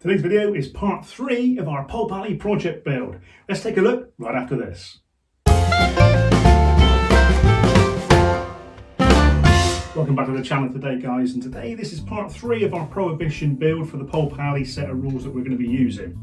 Today's video is part 3 of our Pulp Alley project build. Let's take a look right after this. Welcome back to the channel today, guys, and today this is part 3 of our Prohibition build for the Pulp Alley set of rules that we're going to be using.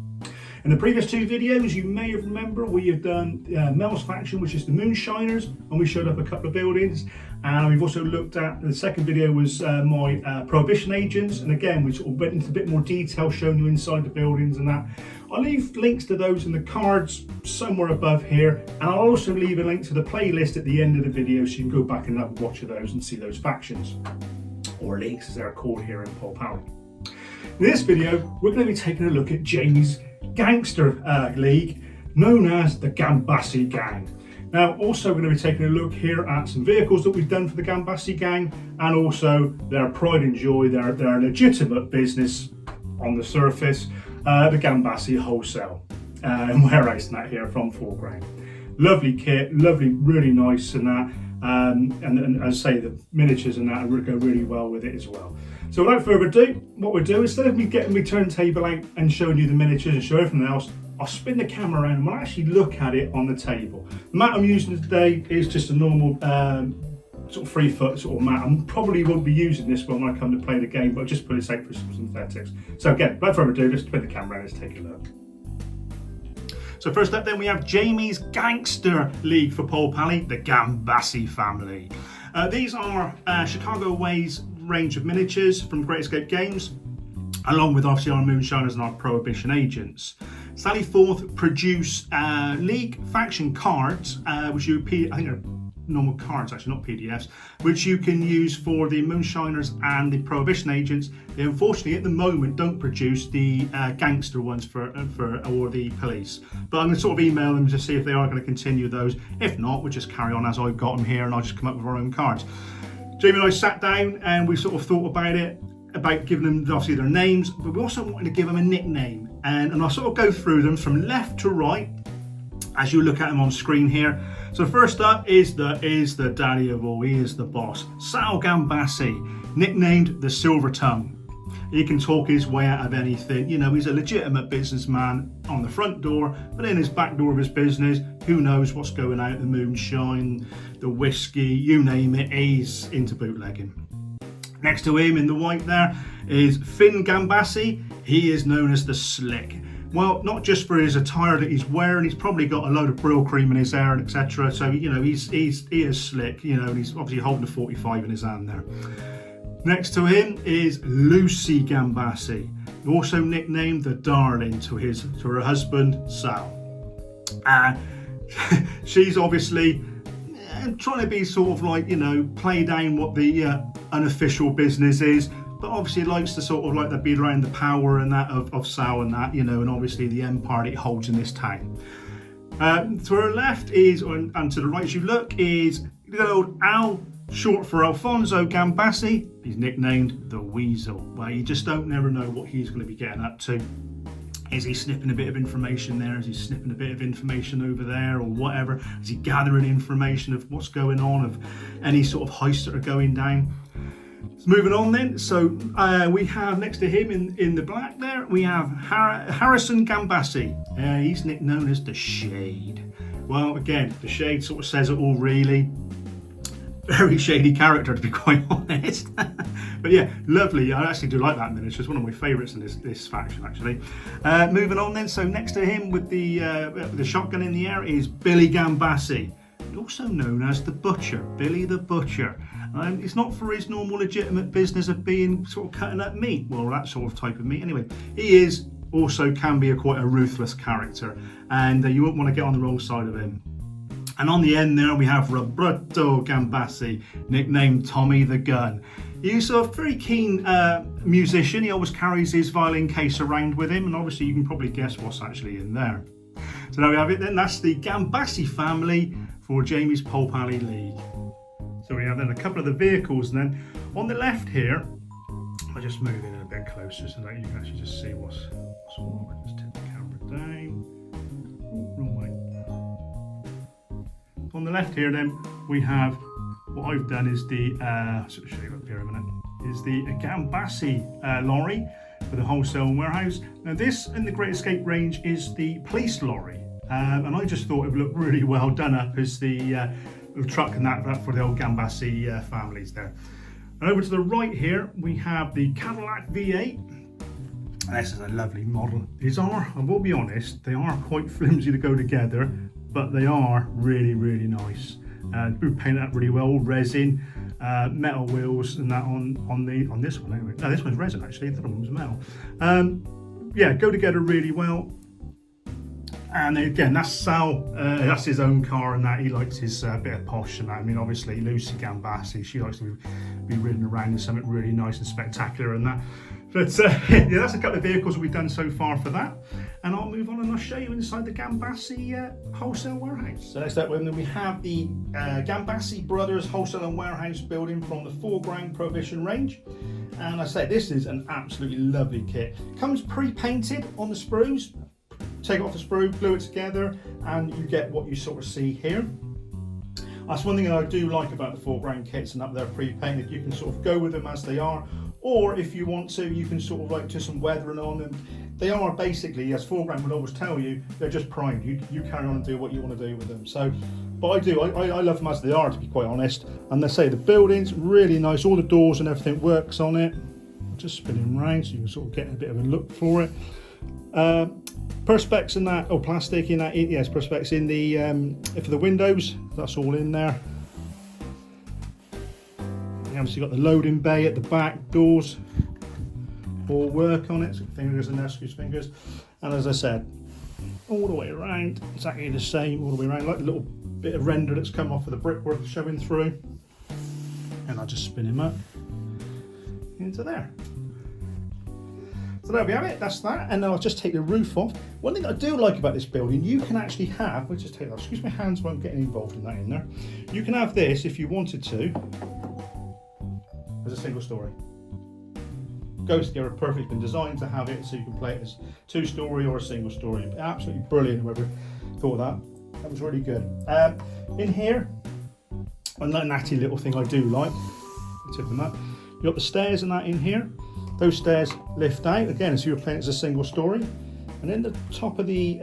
In the previous 2 videos, you may have remembered we have done Mel's faction, which is the Moonshiners, and we showed up a couple of buildings. And we've also looked at, the second video was my Prohibition agents, and again we sort of went into a bit more detail showing you inside the buildings and that. I'll leave links to those in the cards somewhere above here, and I'll also leave a link to the playlist at the end of the video so you can go back and have a watch of those and see those factions, or leagues as they're called here in Pulp Alley. In this video, we're going to be taking a look at Jamie's Gangster League, known as the Gambassi Gang. Now, also we're going to be taking a look here at some vehicles that we've done for the Gambassi Gang, and also their pride and joy, their legitimate business on the surface, the Gambassi Wholesale and Warehouse and that here from foreground. Lovely kit, lovely, really nice and that, and as I say, the miniatures and that go really well with it as well. So without further ado, what we'll do, instead of me getting my turntable out and showing you the miniatures and show everything else, I'll spin the camera around and we'll actually look at it on the table. The mat I'm using today is just a normal sort of 3-foot sort of mat. I probably won't be using this one when I come to play the game, but I'll just put it out for some synthetics. So again, without further ado, let's spin the camera around and let's take a look. So first up then we have Jamie's Gangster League for Pulp Alley, the Gambassi family. These are Chicago Ways range of miniatures from Great Escape Games, along with obviously our Moonshiners and our Prohibition agents. Sally Forth produce League faction cards, which I think are normal cards, actually not PDFs, which you can use for the Moonshiners and the Prohibition agents. They unfortunately at the moment don't produce the gangster ones for or the police, but I'm going to sort of email them to see if they are going to continue those. If not, we'll just carry on as I've got them here and I'll just come up with our own cards. Jamie and I sat down and we sort of thought about it, about giving them obviously their names, but we also wanted to give them a nickname, and I'll sort of go through them from left to right as you look at them on screen here. So first up is the daddy of all, he is the boss, Sal Gambassi, nicknamed the Silver Tongue. He can talk his way out of anything, you know, he's a legitimate businessman on the front door, but in his back door of his business, who knows what's going out, the moonshine, the whiskey, you name it, he's into bootlegging. Next to him in the white there is Finn Gambassi. He is known as the Slick. Well, not just for his attire that he's wearing, he's probably got a load of Brill cream in his hair and etc. So, you know, he is slick, you know, and he's obviously holding a 45 in his hand there. Next to him is Lucy Gambassi, also nicknamed the Darling to her husband, Sal. She's obviously trying to be sort of like, you know, play down what the unofficial business is, but obviously likes to sort of like to be around the power and that of Sal and that, you know, and obviously the empire that he holds in this town. To her left is, and to the right as you look, is good old Al, short for Alfonso Gambassi. He's nicknamed the Weasel. Well, you just don't never know what he's going to be getting up to. Is he snipping a bit of information there? Is he snipping a bit of information over there or whatever? Is he gathering information of what's going on, of any sort of heists that are going down? So moving on then, so we have next to him in the black there, we have Harrison Gambassi. He's known as the Shade. Well, again, the Shade sort of says it all really. Very shady character, to be quite honest. But yeah, lovely. I actually do like that miniature. It's one of my favourites in this faction, actually. Moving on then, so next to him with the shotgun in the air is Billy Gambassi, also known as the Butcher, Billy the Butcher. It's not for his normal legitimate business of being sort of cutting up meat, well, that sort of type of meat. Anyway, he is also can be quite a ruthless character, and you won't want to get on the wrong side of him. And on the end there we have Roberto Gambassi, nicknamed Tommy the Gun. He's a very keen musician. He always carries his violin case around with him, and obviously you can probably guess what's actually in there. So there we have it then, that's the Gambassi family for Jamie's Pulp Alley League. So we have then a couple of the vehicles, and then on the left here, I'll just move in a bit closer so that you can actually just see what's what. I'll just tip the camera down. Oh, wrong way. On the left here then we have, what I've done is the, I'll show you up here in a minute, is the Gambassi lorry. for the wholesale and warehouse. Now this in the Great Escape range is the police lorry, and I just thought it would look really well done up as the little truck and that for the old Gambassi families there. And over to the right here we have the Cadillac V8. This is a lovely model. These are, I will be honest, they are quite flimsy to go together, but they are really, really nice. We painted that really well, resin, metal wheels, and that on this one. Anyway. No, this one's resin actually. The other one was metal. Yeah, go together really well. And again, that's Sal. That's his own car, and that he likes his bit of posh and that. I mean, obviously Lucy Gambassi, she likes to be ridden around in something really nice and spectacular and that. But yeah, that's a couple of vehicles that we've done so far for that. And I'll move on and I'll show you inside the Gambassi Wholesale Warehouse. So next up we have the Gambassi Brothers Wholesale and Warehouse building from the 4 grand Prohibition range. And I say this is an absolutely lovely kit. Comes pre-painted on the sprues. Take it off the sprue, glue it together, and you get what you sort of see here. That's one thing that I do like about the 4 grand kits, and up there pre-painted, you can sort of go with them as they are, or if you want to, you can sort of like do some weathering on them. They are basically, as 4 grand would always tell you, they're just primed. You carry on and do what you want to do with them. So, but I love them as they are, to be quite honest. And they say the building's really nice, all the doors and everything works on it. Just spinning around so you can sort of get a bit of a look for it. Perspex in that, or plastic in that, yes, Perspex in the for the windows, that's all in there. You obviously got the loading bay at the back, doors all work on it, so fingers in there, screws fingers, and as I said, all the way around, exactly the same, all the way around, like a little bit of render that's come off of the brickwork showing through, and I'll just spin him up into there. So there we have it, that's that, and then I'll just take the roof off. One thing that I do like about this building, you can actually have, let's just take that, excuse my hands won't get involved in that in there. You can have this, if you wanted to, as a single story. Goes together perfectly, it's been designed to have it so you can play it as 2-story or a single story. Absolutely brilliant, whoever thought of that. That was really good. In here, another natty little thing I do like, tip them up. You've got the stairs and that in here. Those stairs lift out, again, so you're playing it as a single story. And in the top of the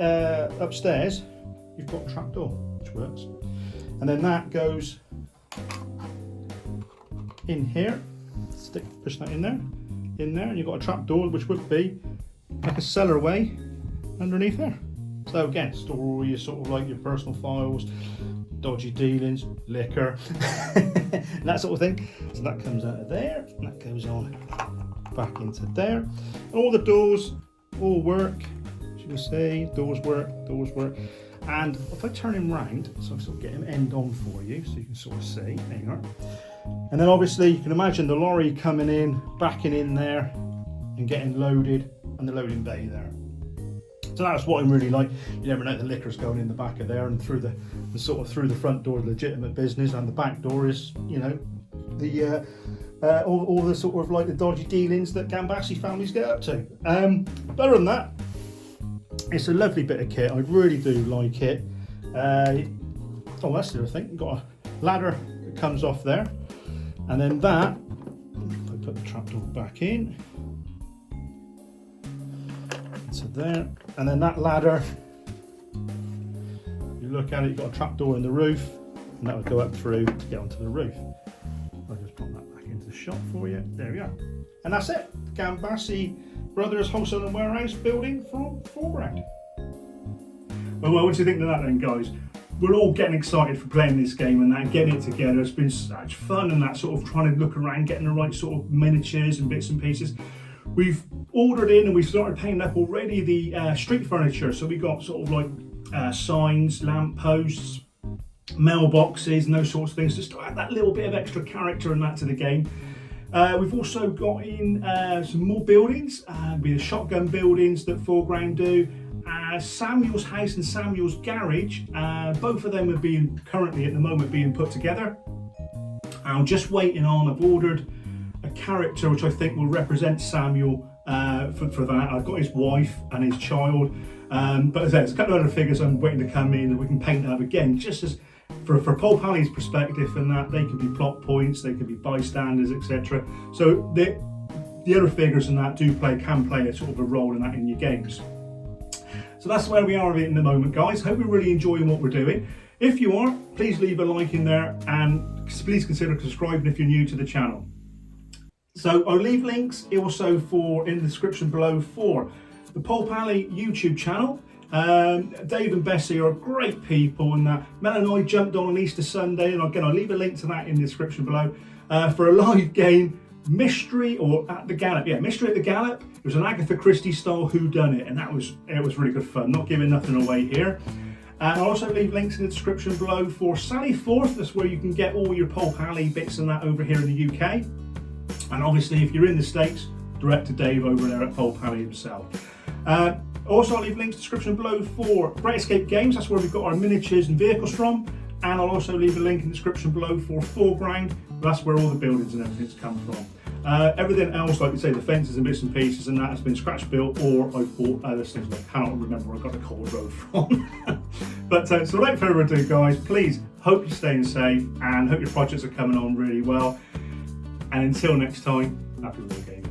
upstairs, you've got a trapdoor, which works. And then that goes in here, push that in there, and you've got a trapdoor, which would be like a cellar way underneath there. So again, store all your sort of like your personal files, dodgy dealings, liquor, and that sort of thing. So that comes out of there, and that goes on back into there. And all the doors all work, as you can see, doors work. And if I turn him round, so I'll sort of get him end on for you, so you can sort of see, there you are. And then obviously you can imagine the lorry coming in, backing in there, and getting loaded, and the loading bay there. So that's what I'm really like. You never know, the liquor's going in the back of there, and through the sort of through the front door, legitimate business, and the back door is, you know, the all the sort of like the dodgy dealings that Gambassi families get up to. But other than that, it's a lovely bit of kit. I really do like it. Oh, that's the other thing. You've got a ladder that comes off there, and then that, if I put the trapdoor back in, to there, and then that ladder, you look at it, you've got a trapdoor in the roof, and that would go up through to get onto the roof. I'll just pop that back into the shot for you. There we go. And that's it. Gambassi Brothers Wholesale and Warehouse building from 4 grand. Well, what do you think of that then, guys? We're all getting excited for playing this game and that, getting it together. It's been such fun and that, sort of trying to look around, getting the right sort of miniatures and bits and pieces. We've ordered in and we've started painting up already the street furniture. So we got sort of like signs, lamp posts, mailboxes and those sorts of things, just to add that little bit of extra character and that to the game. We've also got in some more buildings, be the shotgun buildings that 4 grand do. Samuel's house and Samuel's garage, both of them are being currently at the moment being put together. I'm just waiting on, I've ordered a character which I think will represent Samuel for that. I've got his wife and his child, but there's a couple of other figures I'm waiting to come in and we can paint up again, just as for Pulp Alley's perspective, and that they can be plot points, they can be bystanders, etc. So the other figures and that can play a sort of a role in that in your games. So that's where we are in the moment, guys. Hope you're really enjoying what we're doing. If you are, please leave a like in there, and please consider subscribing if you're new to the channel. So I'll leave links also in the description below for the Pulp Alley YouTube channel. Dave and Bessy are great people, and Mel and I jumped on Easter Sunday, and again I'll leave a link to that in the description below for a live game, Mystery at the Gallop. Yeah, Mystery at the Gallop. It was an Agatha Christie style whodunit, and it was really good fun. Not giving nothing away here. And I'll also leave links in the description below for Sally Forth. That's where you can get all your Pulp Alley bits and that over here in the UK. And obviously, if you're in the States, direct to Dave over there at Pulp Alley himself. Also, I'll leave links in the description below for Great Escape Games. That's where we've got our miniatures and vehicles from. And I'll also leave a link in the description below for Foreground. That's where all the buildings and everything's come from. Everything else, like you say, the fences and bits and pieces and that has been scratch built, or I've bought other things. I cannot remember where I got the cold road from. But so without further ado, guys, please hope you're staying safe and hope your projects are coming on really well. And until next time, happy wargaming.